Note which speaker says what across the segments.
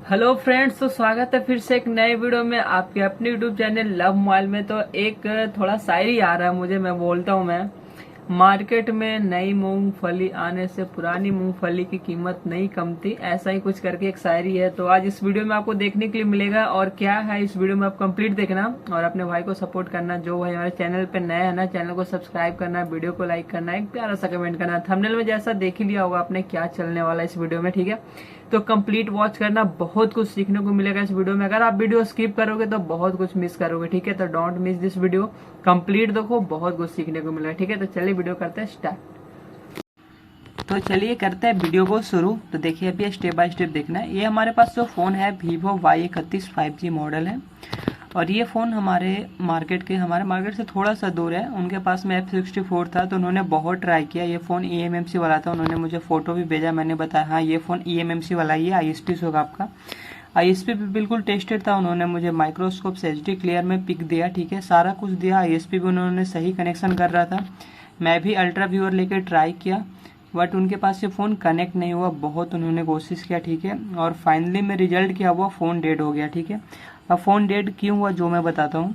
Speaker 1: Hello friends, तो स्वागत है फिर से एक नए वीडियो में आपके अपने यूट्यूब चैनल लव मोबाइल में। तो एक थोड़ा शायरी आ रहा है मुझे, मैं बोलता हूँ। मैं मार्केट में नई मूंगफली आने से पुरानी मूंगफली की कीमत नहीं कम थी, ऐसा ही कुछ करके एक शायरी है। तो आज इस वीडियो में आपको देखने के लिए मिलेगा। और क्या है इस वीडियो में आप कंप्लीट देखना और अपने भाई को सपोर्ट करना। जो भाई हमारे चैनल पे नया है ना, चैनल को सब्सक्राइब करना, वीडियो को लाइक करना, एक प्यारा सा कमेंट करना। थंबनेल में जैसा देख ही लिया होगा आपने क्या चलने वाला है इस वीडियो में, ठीक है। तो कंप्लीट वॉच करना, बहुत कुछ सीखने को मिलेगा इस वीडियो में। अगर आप वीडियो स्किप करोगे तो बहुत कुछ मिस करोगे, ठीक है। तो don't miss this video, complete देखो, बहुत कुछ सीखने को मिलेगा, ठीक है। तो चलिए वीडियो करते हैं स्टार्ट। तो चलिए करते हैं वीडियो को शुरू। तो देखिए अभी स्टेप बाय स्टेप देखना है। ये हमारे पास जो फोन है Vivo Y31 5G मॉडल है। और ये फ़ोन हमारे मार्केट से थोड़ा सा दूर है। उनके पास में F64 था, तो उन्होंने बहुत ट्राई किया। ये फ़ोन eMMC वाला था, उन्होंने मुझे फ़ोटो भी भेजा, मैंने बताया हाँ ये फ़ोन eMMC वाला ही है, ISP होगा आपका। ISP भी बिल्कुल टेस्टेड था। उन्होंने मुझे माइक्रोस्कोप से HD क्लियर में पिक दिया, ठीक है, सारा कुछ दिया। ISP भी उन्होंने सही कनेक्शन कर रहा था। मैं भी अल्ट्रा व्यूअर लेकर ट्राई किया, बट उनके पास ये फ़ोन कनेक्ट नहीं हुआ। बहुत उन्होंने कोशिश किया, ठीक है। और फाइनली में रिजल्ट क्या हुआ, फ़ोन डेड हो गया, ठीक है। अब फ़ोन डेड क्यों हुआ जो मैं बताता हूँ।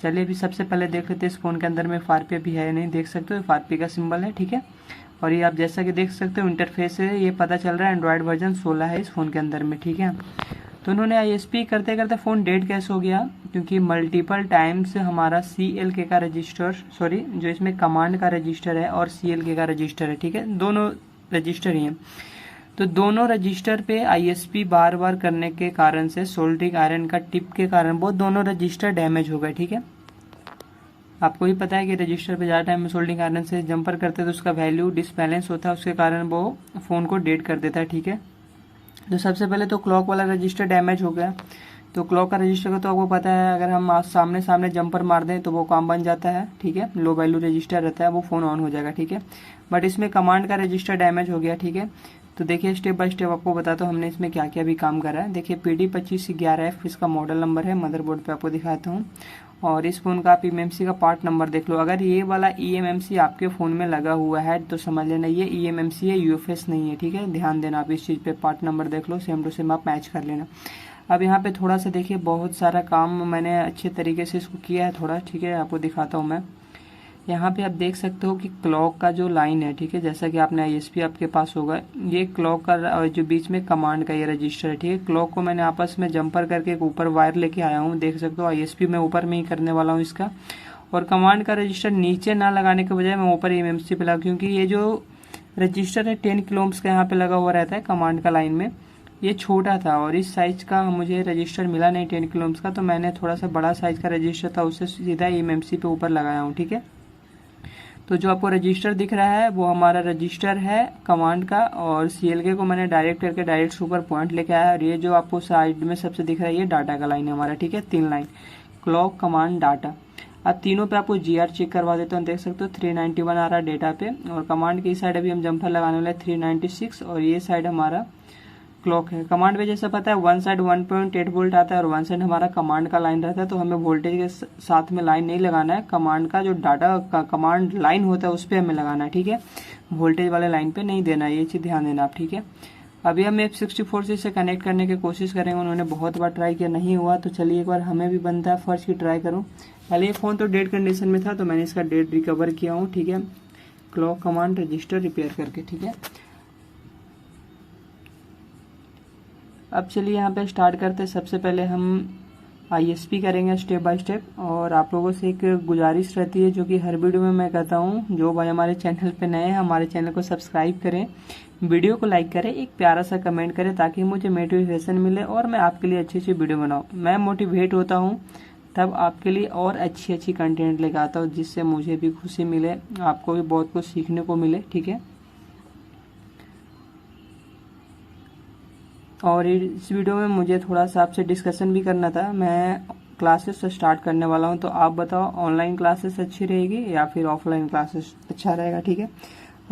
Speaker 1: चलिए अभी सबसे पहले देख लेते हैं इस फ़ोन के अंदर में FRP भी है नहीं, देख सकते हो FRP का सिंबल है, ठीक है। और ये आप जैसा कि देख सकते हो इंटरफेस है, ये पता चल रहा है एंड्रॉयड वर्जन 16 है इस फ़ोन के अंदर में, ठीक है। तो उन्होंने ISP करते करते फ़ोन डेड कैसे हो गया, क्योंकि मल्टीपल टाइम्स हमारा CLK का रजिस्टर, सॉरी जो इसमें कमांड का रजिस्टर है और CLK का रजिस्टर है, ठीक है, दोनों रजिस्टर ही हैं। तो दोनों रजिस्टर पे ISP बार बार करने के कारण से सोल्डरिंग आयरन का टिप के कारण वो दोनों रजिस्टर डैमेज हो गए, ठीक है। आपको भी पता है कि रजिस्टर पे ज़्यादा टाइम में सोल्डरिंग आयरन से जंपर करते हैं तो उसका वैल्यू डिसबैलेंस होता है, उसके कारण वो फ़ोन को डेड कर देता है, ठीक है। तो सबसे पहले तो क्लॉक वाला रजिस्टर डैमेज हो गया। तो क्लॉक का रजिस्टर का तो आपको पता है, अगर हम सामने सामने जंपर मार दें तो वो काम बन जाता है, ठीक है। लो वैल्यू रजिस्टर रहता है, वो फ़ोन ऑन हो जाएगा, ठीक है। बट इसमें कमांड का रजिस्टर डैमेज हो गया, ठीक है। तो देखिए स्टेप बाय स्टेप आपको बताता हूँ हमने इसमें क्या क्या भी काम करा है। देखिए PD2511F इसका मॉडल नंबर है, मदरबोर्ड पे आपको दिखाता हूँ। और इस फ़ोन का आप eMMC का पार्ट नंबर देख लो। अगर ये वाला eMMC आपके फ़ोन में लगा हुआ है तो समझ लेना ये eMMC है, UFS नहीं है, ठीक है। ध्यान देना आप इस चीज़ पे, पार्ट नंबर देख लो, सेम टू सेम आप मैच कर लेना। अब यहाँ पे थोड़ा सा देखिए, बहुत सारा काम मैंने अच्छे तरीके से इसको किया है थोड़ा, ठीक है, आपको दिखाता हूँ मैं। यहाँ पे आप देख सकते हो कि क्लॉक का जो लाइन है, ठीक है, जैसा कि आपने ISP आपके पास होगा, ये क्लॉक का जो बीच में कमांड का ये रजिस्टर है, ठीक है। क्लॉक को मैंने आपस में जंपर करके एक ऊपर वायर लेके आया हूँ, देख सकते हो। ISP मैं ऊपर में ही करने वाला हूँ इसका। और कमांड का रजिस्टर नीचे ना लगाने के बजाय मैं ऊपर eMMC पे लगा, क्योंकि ये जो रजिस्टर है 10 किलो ओम्स का यहाँ पे लगा हुआ रहता है कमांड का लाइन में। ये छोटा था और इस साइज का मुझे रजिस्टर मिला नहीं 10 किलो ओम्स का, तो मैंने थोड़ा सा बड़ा साइज का रजिस्टर था, उससे सीधा eMMC पे ऊपर लगाया हूँ, ठीक है। तो जो आपको रजिस्टर दिख रहा है वो हमारा रजिस्टर है कमांड का, और CLK को मैंने डायरेक्ट करके डायरेक्ट सुपर पॉइंट लेके आया। और ये जो आपको साइड में सबसे दिख रहा है ये डाटा का लाइन है हमारा, ठीक है, 3 लाइन, क्लॉक कमांड डाटा। अब तीनों पे आपको GR चेक करवा देते हो, देख सकते हो 391 आ रहा है डेटा पे। और कमांड की साइड अभी हम जंपर लगाने वाले 396, और ये साइड हमारा क्लॉक है। कमांड पे जैसा पता है वन साइड 1.8 वोल्ट आता है और वन साइड हमारा कमांड का लाइन रहता है, तो हमें वोल्टेज के साथ में लाइन नहीं लगाना है, कमांड का जो डाटा का कमांड लाइन होता है उस पर हमें लगाना है, ठीक है। वोल्टेज वाले लाइन पे नहीं देना है, ये चीज़ ध्यान देना आप, ठीक है। अभी हम F64 से इसे कनेक्ट करने की कोशिश करेंगे। उन्होंने बहुत बार ट्राई किया, नहीं हुआ, तो चलिए एक बार हमें भी बनता है फर्स्ट की ट्राई करूँ। पहले ये फ़ोन तो डेड कंडीशन में था, तो मैंने इसका डेड रिकवर किया हूँ, ठीक है, क्लॉक कमांड रजिस्टर रिपेयर करके, ठीक है। अब चलिए यहाँ पे स्टार्ट करते हैं। सबसे पहले हम ISP करेंगे स्टेप बाय स्टेप। और आप लोगों से एक गुजारिश रहती है जो कि हर वीडियो में मैं कहता हूँ, जो भाई हमारे चैनल पे नए हैं हमारे चैनल को सब्सक्राइब करें, वीडियो को लाइक करें, एक प्यारा सा कमेंट करें, ताकि मुझे मोटिवेशन मिले और मैं आपके लिए अच्छी अच्छी वीडियो बनाऊँ। मैं मोटिवेट होता हूँ तब आपके लिए और अच्छी अच्छी कंटेंट लेकर आता हूँ, जिससे मुझे भी खुशी मिले, आपको भी बहुत कुछ सीखने को मिले, ठीक है। और इस वीडियो में मुझे थोड़ा सा आपसे डिस्कशन भी करना था। मैं क्लासेस से स्टार्ट करने वाला हूं, तो आप बताओ ऑनलाइन क्लासेस अच्छी रहेगी या फिर ऑफलाइन क्लासेस अच्छा रहेगा, ठीक है।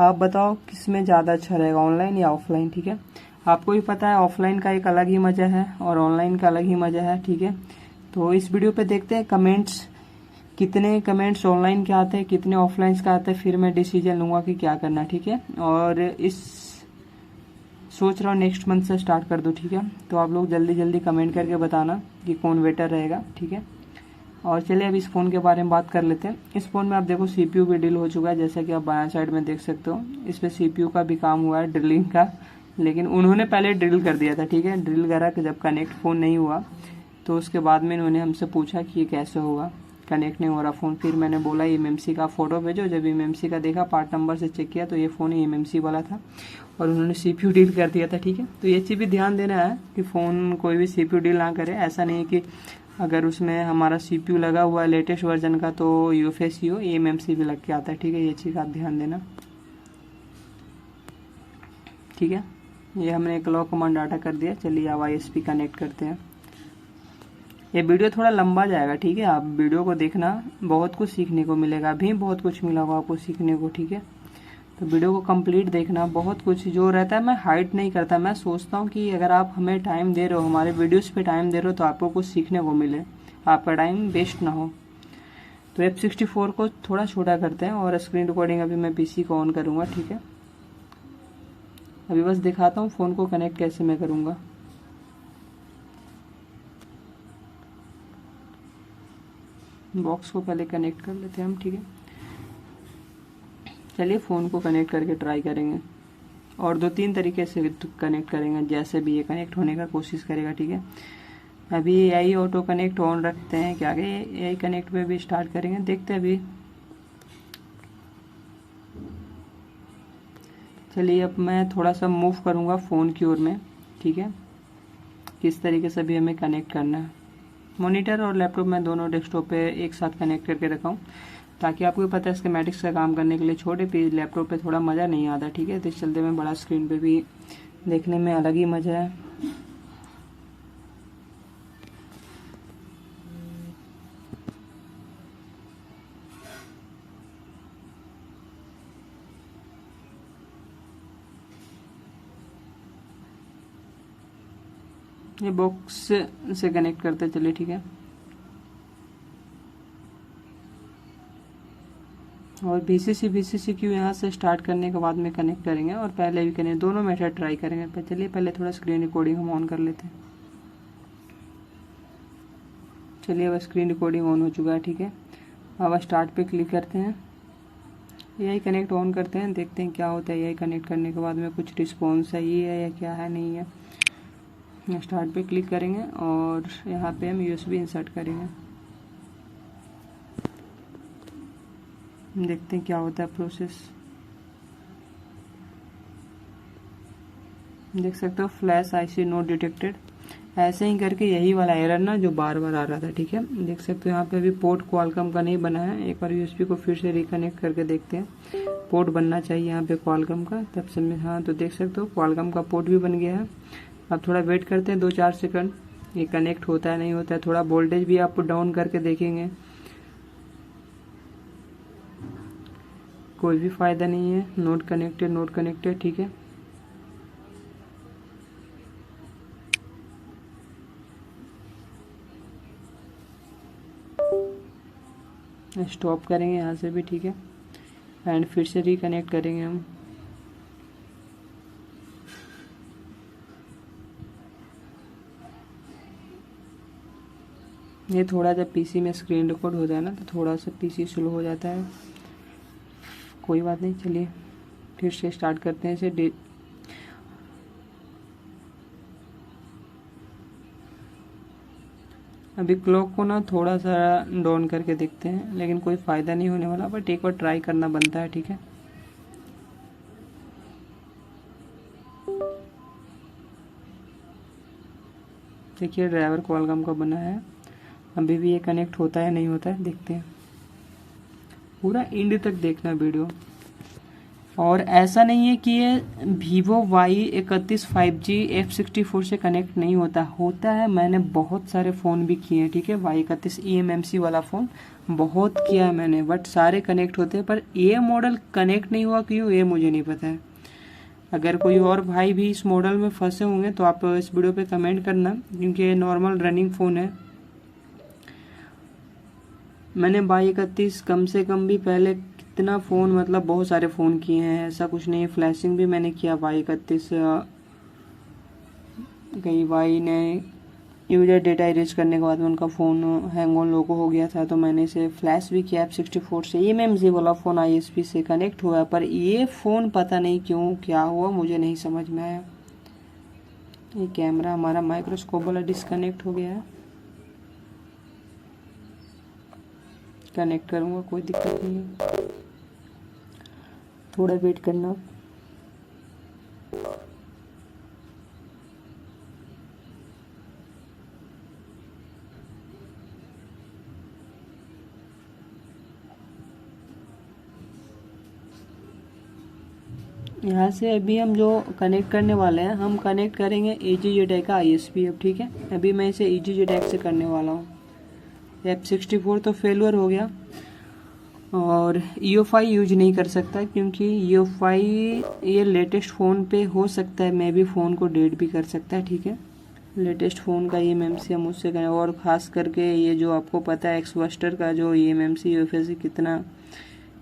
Speaker 1: आप बताओ किस में ज़्यादा अच्छा रहेगा, ऑनलाइन या ऑफलाइन, ठीक है। आपको भी पता है ऑफलाइन का एक अलग ही मज़ा है और ऑनलाइन का अलग ही मज़ा है, ठीक है। तो इस वीडियो पे देखते हैं कमेंट्स, कितने कमेंट्स ऑनलाइन के आते हैं, कितने ऑफलाइन का आते हैं, फिर मैं डिसीजन लूँगा कि क्या करना, ठीक है। और इस सोच रहा हूँ नेक्स्ट मंथ से स्टार्ट कर दूँ, ठीक है। तो आप लोग जल्दी जल्दी कमेंट करके बताना कि कौन बेटर रहेगा, ठीक है। और चलिए अब इस फ़ोन के बारे में बात कर लेते हैं। इस फ़ोन में आप देखो CPU भी डील हो चुका है, जैसा कि आप बायां साइड में देख सकते हो। इस पर CPU का भी काम हुआ है, ड्रिलिंग का, लेकिन उन्होंने पहले ड्रिल कर दिया था, ठीक है। ड्रिल करा कि जब कनेक्ट फ़ोन नहीं हुआ तो उसके बाद में इन्होंने हमसे पूछा कि ये कैसे होगा, कनेक्ट नहीं हो रहा फ़ोन। फिर मैंने बोला MMC का फ़ोटो भेजो। जब MMC का देखा, पार्ट नंबर से चेक किया तो ये फ़ोन MMC वाला था और उन्होंने CPU डील कर दिया था, ठीक है। तो ये चीज़ भी ध्यान देना है कि फ़ोन कोई भी CPU डील ना करे। ऐसा नहीं है कि अगर उसमें हमारा CPU लगा हुआ है लेटेस्ट वर्जन का तो UFS हो, MMC भी लग के आता है, ठीक है। ये चीज़ आप ध्यान देना, ठीक है। ये हमने एक लॉक कमांड डाटा कर दिया। चलिए अब ISP कनेक्ट करते हैं। ये वीडियो थोड़ा लंबा जाएगा, ठीक है। आप वीडियो को देखना, बहुत कुछ सीखने को मिलेगा। अभी बहुत कुछ मिला होगा आपको सीखने को, ठीक है। तो वीडियो को कंप्लीट देखना। बहुत कुछ जो रहता है मैं हाइड नहीं करता। मैं सोचता हूँ कि अगर आप हमें टाइम दे रहे हो, हमारे वीडियोस पे टाइम दे रहे हो, तो आपको कुछ सीखने को मिले, आपका टाइम वेस्ट ना हो। तो F64 को थोड़ा छोटा करते हैं और स्क्रीन रिकॉर्डिंग अभी मैं PC को ऑन करूँगा, ठीक है। अभी बस दिखाता हूँ फ़ोन को कनेक्ट कैसे मैं करूँगा। बॉक्स को पहले कनेक्ट कर लेते हैं हम, ठीक है। चलिए फ़ोन को कनेक्ट करके ट्राई करेंगे और 2-3 तरीके से कनेक्ट करेंगे, जैसे भी ये कनेक्ट होने का कोशिश करेगा, ठीक है। अभी AI ऑटो कनेक्ट ऑन रखते हैं, क्या आगे AI कनेक्ट पे भी स्टार्ट करेंगे, देखते हैं अभी। चलिए अब मैं थोड़ा सा मूव करूँगा फ़ोन की ओर में, ठीक है। किस तरीके से भी हमें कनेक्ट करना है। मॉनिटर और लैपटॉप मैं दोनों डेस्कटॉप पे एक साथ कनेक्ट करके रखा हूँ, ताकि आपको पता है स्कीमेटिक्स का काम करने के लिए छोटे पे लैपटॉप पे थोड़ा मज़ा नहीं आता, ठीक है। तो इस चलते में बड़ा स्क्रीन पे भी देखने में अलग ही मज़ा है। ये बॉक्स से कनेक्ट करते चलिए, ठीक है। और VCC यहाँ से स्टार्ट करने के बाद में कनेक्ट करेंगे और पहले भी करेंगे, दोनों मेथड ट्राई करेंगे। पर चलिए पहले थोड़ा स्क्रीन रिकॉर्डिंग हम ऑन कर लेते हैं। चलिए अब स्क्रीन रिकॉर्डिंग ऑन हो चुका है, ठीक है। अब स्टार्ट पे क्लिक करते हैं, AI कनेक्ट ऑन करते हैं, देखते हैं क्या होता है। AI कनेक्ट करने के बाद में कुछ रिस्पॉन्स है ये है या क्या है, नहीं है। स्टार्ट पे क्लिक करेंगे और यहाँ पे हम USB इंसर्ट करेंगे, देखते हैं क्या होता है प्रोसेस। देख सकते हो फ्लैश IC नॉट डिटेक्टेड, ऐसे ही करके यही वाला एरर ना जो बार बार आ रहा था, ठीक है। देख सकते हो यहाँ पे अभी पोर्ट क्वालकॉम का नहीं बना है। एक बार USB को फिर से रिकनेक्ट करके देखते हैं, पोर्ट बनना चाहिए यहाँ पे क्वालकॉम का, तब से में। हाँ, तो देख सकते हो क्वालकॉम का पोर्ट भी बन गया है। अब थोड़ा वेट करते हैं 2-4 सेकंड, ये कनेक्ट होता है नहीं होता है। थोड़ा वोल्टेज भी आप डाउन करके देखेंगे, कोई भी फायदा नहीं है। नोट कनेक्टेड, ठीक है। स्टॉप करेंगे यहाँ से भी, ठीक है। एंड फिर से रिकनेक्ट करेंगे हम। ये थोड़ा जब PC में स्क्रीन रिकॉर्ड होता है ना तो थोड़ा सा PC स्लो हो जाता है, कोई बात नहीं। चलिए फिर से स्टार्ट करते हैं इसे। अभी क्लॉक को ना थोड़ा सा डाउन करके देखते हैं, लेकिन कोई फ़ायदा नहीं होने वाला, बट एक बार ट्राई करना बनता है, ठीक है। देखिए ड्राइवर क्वालकॉम का बना है। अभी भी ये कनेक्ट होता है नहीं होता है, देखते हैं। पूरा एंड तक देखना वीडियो। और ऐसा नहीं है कि ये Vivo Y31 5G F64 से कनेक्ट नहीं होता है। मैंने बहुत सारे फ़ोन भी किए हैं, ठीक है। Y31 eMMC वाला फ़ोन बहुत किया है मैंने, बट सारे कनेक्ट होते हैं। पर ये मॉडल कनेक्ट नहीं हुआ क्यों, ये मुझे नहीं पता है। अगर कोई और भाई भी इस मॉडल में फंसे होंगे तो आप इस वीडियो पे कमेंट करना, क्योंकि ये नॉर्मल रनिंग फ़ोन है। मैंने Y31 कम से कम भी पहले फ़ोन, मतलब बहुत सारे फ़ोन किए हैं, ऐसा कुछ नहीं है। फ्लैशिंग भी मैंने किया Y31 कई भाई ने यूजर डेटा इरेज करने के बाद में उनका फ़ोन हैंग ऑन लोगो हो गया था, तो मैंने इसे फ्लैश भी किया F64 से। ये MMC वाला फ़ोन ISP से कनेक्ट हुआ, पर ये फ़ोन पता नहीं क्यों क्या हुआ, मुझे नहीं समझ में आया। ये कैमरा हमारा माइक्रोस्कोप वाला डिस्कनेक्ट हो गया है। कनेक्ट करूँगा, कोई दिक्कत नहीं है, थोड़ा वेट करना। यहाँ से अभी हम जो कनेक्ट करने वाले हैं, हम कनेक्ट करेंगे EGJTAG का ISP अब, ठीक है। अभी मैं इसे EGJTAG से करने वाला हूँ। F64 तो फेलुअर हो गया, और EOFI यूज नहीं कर सकता, क्योंकि EOFI ये लेटेस्ट फ़ोन पे हो सकता है, मैं भी फ़ोन को डेट भी कर सकता है, ठीक है। लेटेस्ट फ़ोन का EMMC हम उससे करें, और ख़ास करके ये जो आपको पता है एक्सबस्टर का जो EMMC UFS कितना,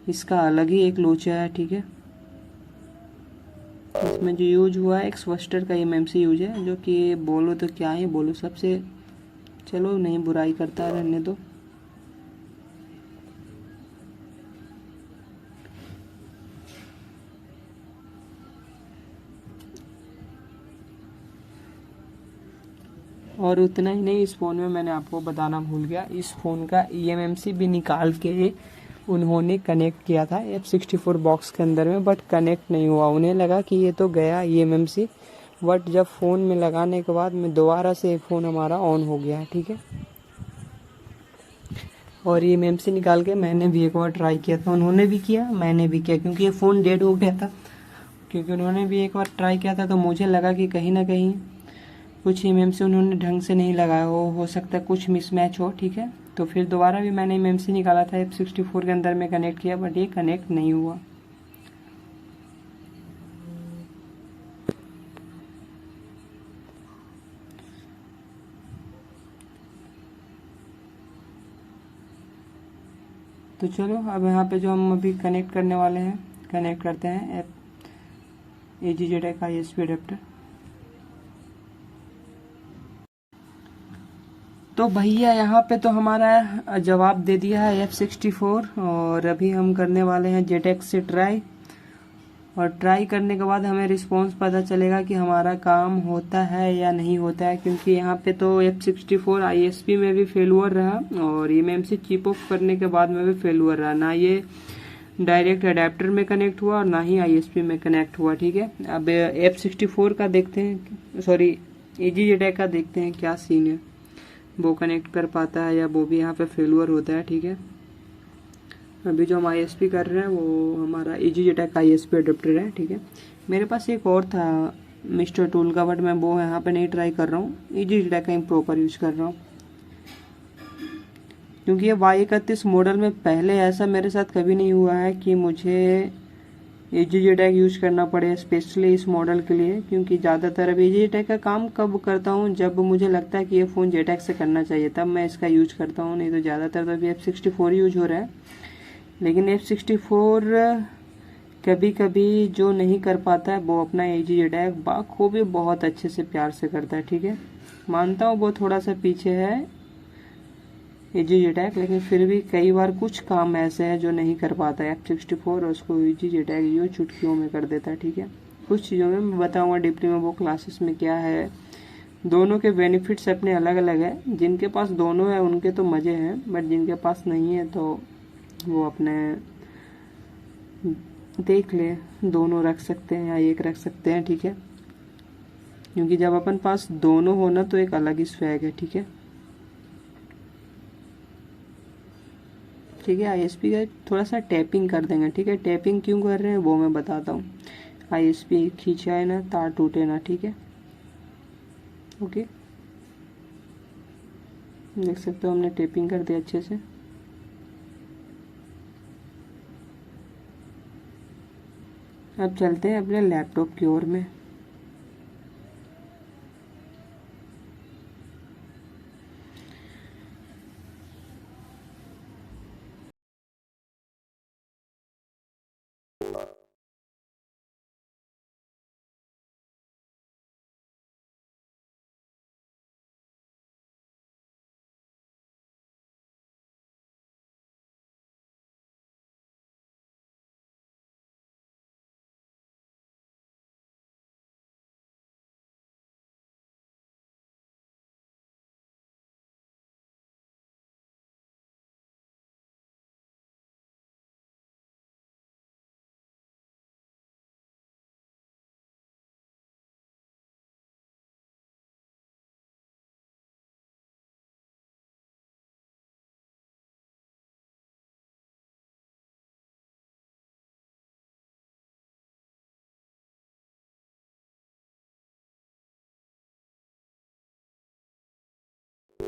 Speaker 1: इसका अलग ही एक लोचा है, ठीक है। इसमें जो यूज हुआ है एक्सबस्टर का EMMC यूज है, जो कि बोलो तो क्या ही बोलो, सबसे, चलो नहीं बुराई करता, रहने दो। और उतना ही नहीं, इस फ़ोन में मैंने आपको बताना भूल गया, इस फ़ोन का EMMC भी निकाल के उन्होंने कनेक्ट किया था F64 बॉक्स के अंदर में, बट कनेक्ट नहीं हुआ। उन्हें लगा कि ये तो गया EMMC, बट जब फ़ोन में लगाने के बाद में दोबारा से फ़ोन हमारा ऑन हो गया, ठीक है। और EMMC निकाल के मैंने भी एक बार ट्राई किया था, उन्होंने भी किया, मैंने भी किया, क्योंकि ये फ़ोन डेड हो गया था। क्योंकि उन्होंने भी एक बार ट्राई किया था, तो मुझे लगा कि कहीं ना कहीं कुछ EMMC उन्होंने ढंग से नहीं लगाया हो सकता है कुछ मिसमैच हो, ठीक है। तो फिर दोबारा भी मैंने EMMC निकाला था, F64 के अंदर में कनेक्ट किया, बट ये कनेक्ट नहीं हुआ। तो चलो अब यहाँ पे जो हम अभी कनेक्ट करने वाले हैं, कनेक्ट करते हैं EGJTAG का ISP अडेप्टर। तो भैया यहाँ पे तो हमारा जवाब दे दिया है F64, और अभी हम करने वाले हैं JTAG से ट्राई, और ट्राई करने के बाद हमें रिस्पॉन्स पता चलेगा कि हमारा काम होता है या नहीं होता है। क्योंकि यहाँ पे तो F64 ISP में भी फेलुअर रहा, और EMMC चिप ऑफ करने के बाद में भी फेलुअर रहा, ना ये डायरेक्ट अडेप्टर में कनेक्ट हुआ और ना ही ISP में कनेक्ट हुआ, ठीक है। अब F64 का देखते हैं, सॉरी EGJTAG का देखते हैं क्या सीन है, वो कनेक्ट कर पाता है या वो भी यहाँ पे फेलुअर होता है, ठीक है। अभी जो हम ISP कर रहे हैं वो हमारा EGJTAG का ISP अडेप्टर है, ठीक है। मेरे पास एक और था मिस्टर टूल का, बट मैं वो यहाँ पे नहीं ट्राई कर रहा हूँ, EGJTAG का ही प्रॉपर यूज कर रहा हूँ। क्योंकि ये Y31 मॉडल में पहले ऐसा मेरे साथ कभी नहीं हुआ है कि मुझे EGJTAG यूज करना पड़े स्पेशली इस मॉडल के लिए। क्योंकि ज़्यादातर अब EGJTAG का काम कब करता हूँ, जब मुझे लगता है कि ये फ़ोन JTAG से करना चाहिए, तब मैं इसका यूज करता हूँ, नहीं तो ज़्यादातर तो अभी F64 यूज हो रहा है। लेकिन F64 कभी कभी जो नहीं कर पाता है वो अपना EGJTAG बाखूबी बहुत अच्छे से प्यार से करता है, ठीक है। मानता हूँ वो थोड़ा सा पीछे है EGJTAG, लेकिन फिर भी कई बार कुछ काम ऐसे हैं जो नहीं कर पाता है F64, और उसको EGJTAG यूँ चुटकियों में कर देता है, ठीक है। कुछ चीज़ों में मैं बताऊँगा डिप्ली में, वो क्लासेस में क्या है। दोनों के बेनिफिट्स अपने अलग अलग है, जिनके पास दोनों है उनके तो मज़े हैं, बट जिनके पास नहीं है तो वो अपने देख ले, दोनों रख सकते हैं या एक रख सकते हैं, ठीक है। क्योंकि जब अपन पास दोनों होना तो एक अलग ही स्वैग है, ठीक है। ठीक है, ISP का थोड़ा सा टैपिंग कर देंगे, ठीक है। टैपिंग क्यों कर रहे हैं वो मैं बताता हूँ। ISP खींचाए ना, तार टूटे ना, ठीक है। ओके, देख सकते हो हमने टैपिंग कर दिया अच्छे से। अब चलते हैं अपने लैपटॉप की ओर में।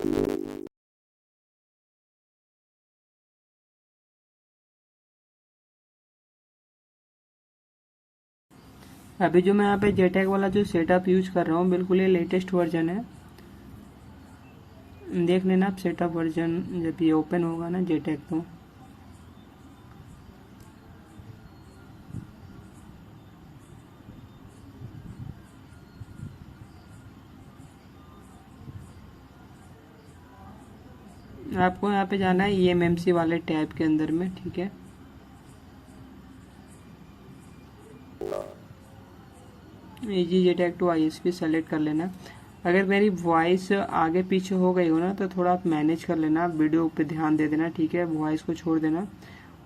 Speaker 1: अभी जो मैं यहाँ पे जेटेक वाला जो सेटअप यूज कर रहा हूँ बिल्कुल ये लेटेस्ट वर्जन है। देख लेना आप सेटअप वर्जन जब ये ओपन होगा ना जेटेक तो। आपको यहाँ पे जाना है EMMC वाले टैब के अंदर में, ठीक है। EG जेटेक टू ISP सेलेक्ट कर लेना। अगर मेरी वॉइस आगे पीछे हो गई हो ना तो थोड़ा आप मैनेज कर लेना, वीडियो पे ध्यान दे देना, ठीक है। वॉइस को छोड़ देना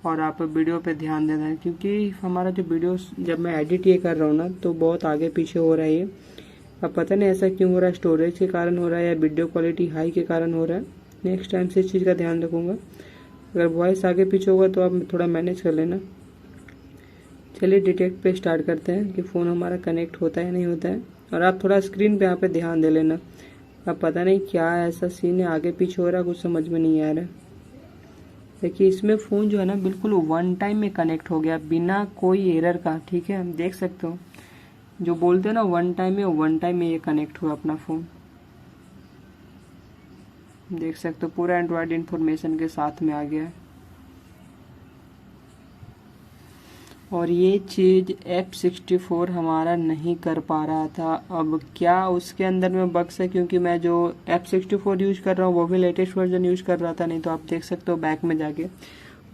Speaker 1: और आप वीडियो पे ध्यान देना, क्योंकि हमारा जो वीडियो जब मैं एडिट ये कर रहा हूँ ना तो बहुत आगे पीछे हो रहा है ये। अब पता नहीं ऐसा क्यों हो रहा है, स्टोरेज के कारण हो रहा है या वीडियो क्वालिटी हाई के कारण हो रहा है। नेक्स्ट टाइम से इस चीज़ का ध्यान रखूँगा। अगर वॉइस आगे पीछे होगा तो आप थोड़ा मैनेज कर लेना। चलिए डिटेक्ट पे स्टार्ट करते हैं कि फ़ोन हमारा कनेक्ट होता है या नहीं होता है। और आप थोड़ा स्क्रीन पे यहाँ पे ध्यान दे लेना। अब पता नहीं क्या ऐसा सीन है, आगे पीछे हो रहा है, कुछ समझ में नहीं आ रहा है। देखिए इसमें फ़ोन जो है ना बिल्कुल वन टाइम में कनेक्ट हो गया बिना कोई एरर का, ठीक है। देख सकते हो जो बोलते हैं ना वन टाइम में ये कनेक्ट हुआ अपना फ़ोन। देख सकते हो पूरा एंड्रॉयड इन्फॉर्मेशन के साथ में आ गया है। और ये चीज़ F64 हमारा नहीं कर पा रहा था। अब क्या उसके अंदर में बग्स है, क्योंकि मैं जो F64 यूज कर रहा हूँ वो भी लेटेस्ट वर्जन यूज कर रहा था। नहीं तो आप देख सकते हो बैक में जाके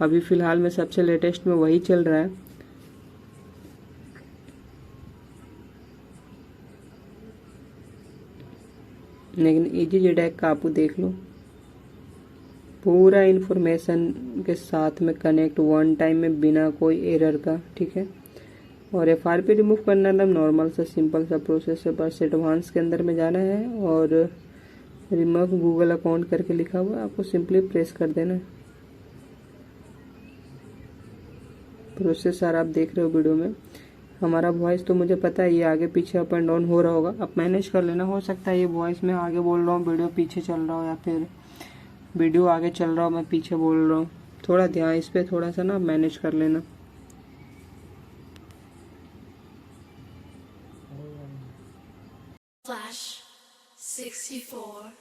Speaker 1: अभी फ़िलहाल में सबसे लेटेस्ट में वही चल रहा है। लेकिन EG जेटेक का आप देख लो पूरा इन्फॉर्मेशन के साथ में कनेक्ट वन टाइम में बिना कोई एरर का, ठीक है। और FRP रिमूव करना एकदम नॉर्मल सा सिंपल सा प्रोसेस है। बस एडवांस के अंदर में जाना है और रिमूव गूगल अकाउंट करके लिखा हुआ है, आपको सिंपली प्रेस कर देना है। प्रोसेस सारा आप देख रहे हो वीडियो में। हमारा वॉइस तो मुझे पता है ये आगे पीछे अप एंड डाउन हो रहा होगा, आप मैनेज कर लेना। हो सकता है ये वॉइस में आगे बोल रहा हूँ वीडियो पीछे चल रहा हो, या फिर वीडियो आगे चल रहा हो मैं पीछे बोल रहा हूँ। थोड़ा ध्यान इस पे थोड़ा सा ना मैनेज कर लेना।
Speaker 2: Flash 64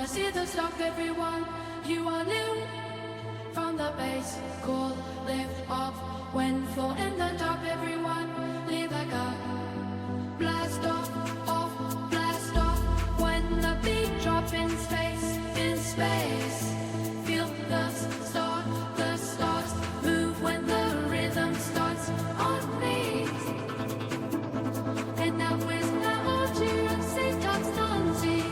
Speaker 2: see the stock, everyone. You are new from the base. Cool, lift off. When full in the top, everyone. Leave like a blast off, blast off. When the beat drop in space, feel the stars move when the rhythm starts on me. And now is now all cheer and say tops Nancy.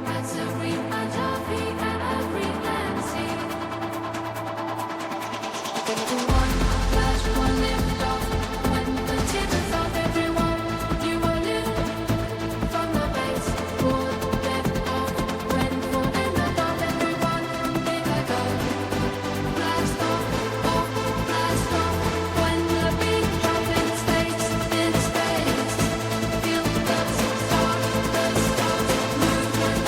Speaker 2: That's every Ajabi and every Nancy. One flash, one lift off. When the tears off, everyone, you are new from the base. Cool, lift off. When full in the top, everyone, they like a blast off, blast off. When the beat drop in space, feel the stars move when the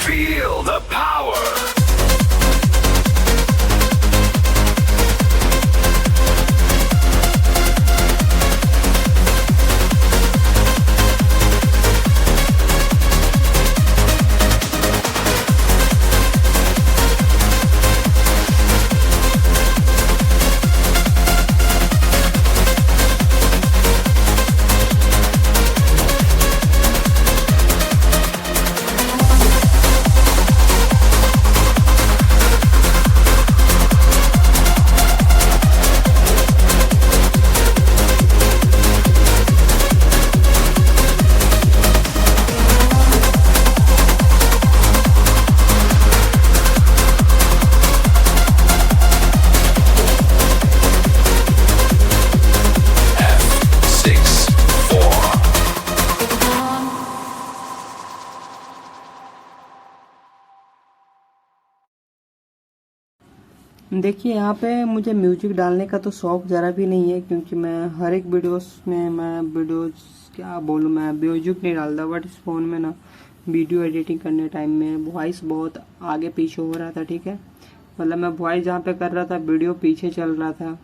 Speaker 3: Feel the power. देखिए यहाँ पे मुझे music डालने का तो शौक ज़रा भी नहीं है, क्योंकि मैं हर एक वीडियोस में मैं वीडियोस क्या बोलूँ, मैं म्यूजिक नहीं डालता। बट इस फ़ोन में ना वीडियो एडिटिंग करने टाइम में वॉइस बहुत आगे पीछे हो रहा था, ठीक है। मतलब मैं वॉइस जहाँ पे कर रहा था वीडियो पीछे चल रहा था,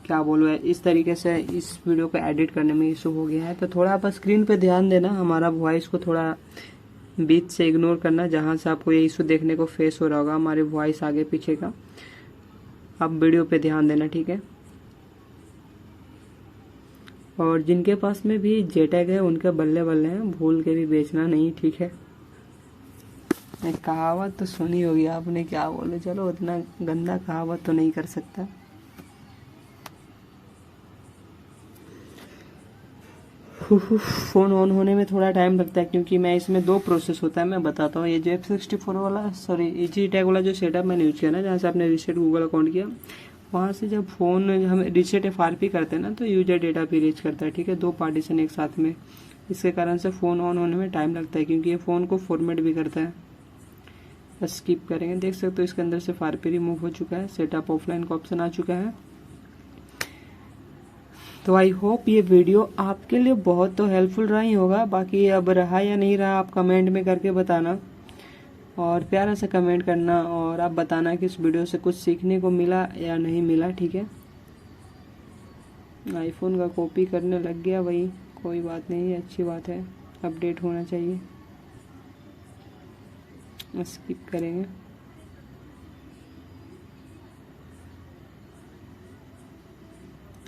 Speaker 3: क्या बोलूँ, इस तरीके से इस वीडियो को एडिट करने में इशू हो गया है। तो थोड़ा आप स्क्रीन पे ध्यान देना, हमारा वॉइस को थोड़ा बीच से इग्नोर करना, जहाँ से आपको ये इशू देखने को फेस हो रहा होगा हमारी वॉइस आगे पीछे का, आप वीडियो पे ध्यान देना, ठीक है। और जिनके पास में भी जेटैग है उनके बल्ले बल्ले हैं, भूल के भी बेचना नहीं, ठीक है। एक कहावत तो सुनी होगी आपने, क्या बोले, चलो उतना गंदा कहावत तो नहीं कर सकता। फ़ोन ऑन होने में थोड़ा टाइम लगता है, क्योंकि मैं इसमें 2 प्रोसेस होता है, मैं बताता हूँ। ये जो F64 वाला, सॉरी EG-टैग वाला जो सेटअप मैंने यूज़ किया ना, जहाँ से आपने रीसेट गूगल अकाउंट किया, वहाँ से जब फ़ोन हम रीसेट FRP करते हैं ना, तो यूजर डेटा भी रीच करता है, ठीक है, 2 पार्टीशन एक साथ में। इसके कारण से फ़ोन ऑन होने में टाइम लगता है, क्योंकि ये फ़ोन को फॉर्मेट भी करता है। बस स्किप करेंगे, देख सकते हो इसके अंदर से FRP रिमूव हो चुका है, सेटअप ऑफलाइन का ऑप्शन आ चुका है। तो आई होप ये वीडियो आपके लिए बहुत तो हेल्पफुल रहा ही होगा। बाकी अब रहा या नहीं रहा आप कमेंट में करके बताना, और प्यारा सा कमेंट करना, और आप बताना कि इस वीडियो से कुछ सीखने को मिला या नहीं मिला, ठीक है। आईफोन का कॉपी करने लग गया भाई, कोई बात नहीं, अच्छी बात है, अपडेट होना चाहिए। स्किप करेंगे।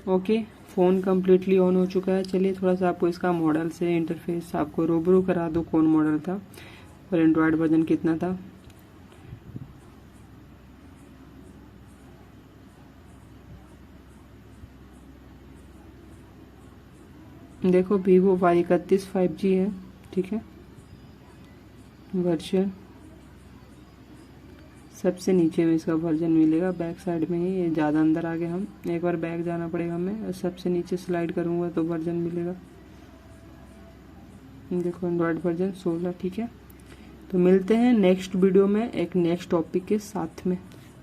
Speaker 3: ओके, फ़ोन कम्प्लीटली ऑन हो चुका है। चलिए थोड़ा सा आपको इसका मॉडल से इंटरफेस आपको रूबरू करा दो, कौन मॉडल था और एंड्रॉयड वर्जन कितना था। देखो Vivo Y31 5G है, ठीक है। वर्जन सबसे नीचे में इसका वर्जन मिलेगा, बैक साइड में ही, ये ज़्यादा अंदर आ गए हम, एक बार बैक जाना पड़ेगा हमें, और सबसे नीचे स्लाइड करूँगा तो वर्जन मिलेगा। देखो एंड्रॉयड वर्जन 16, ठीक है। तो मिलते हैं नेक्स्ट वीडियो में एक नेक्स्ट टॉपिक के साथ में।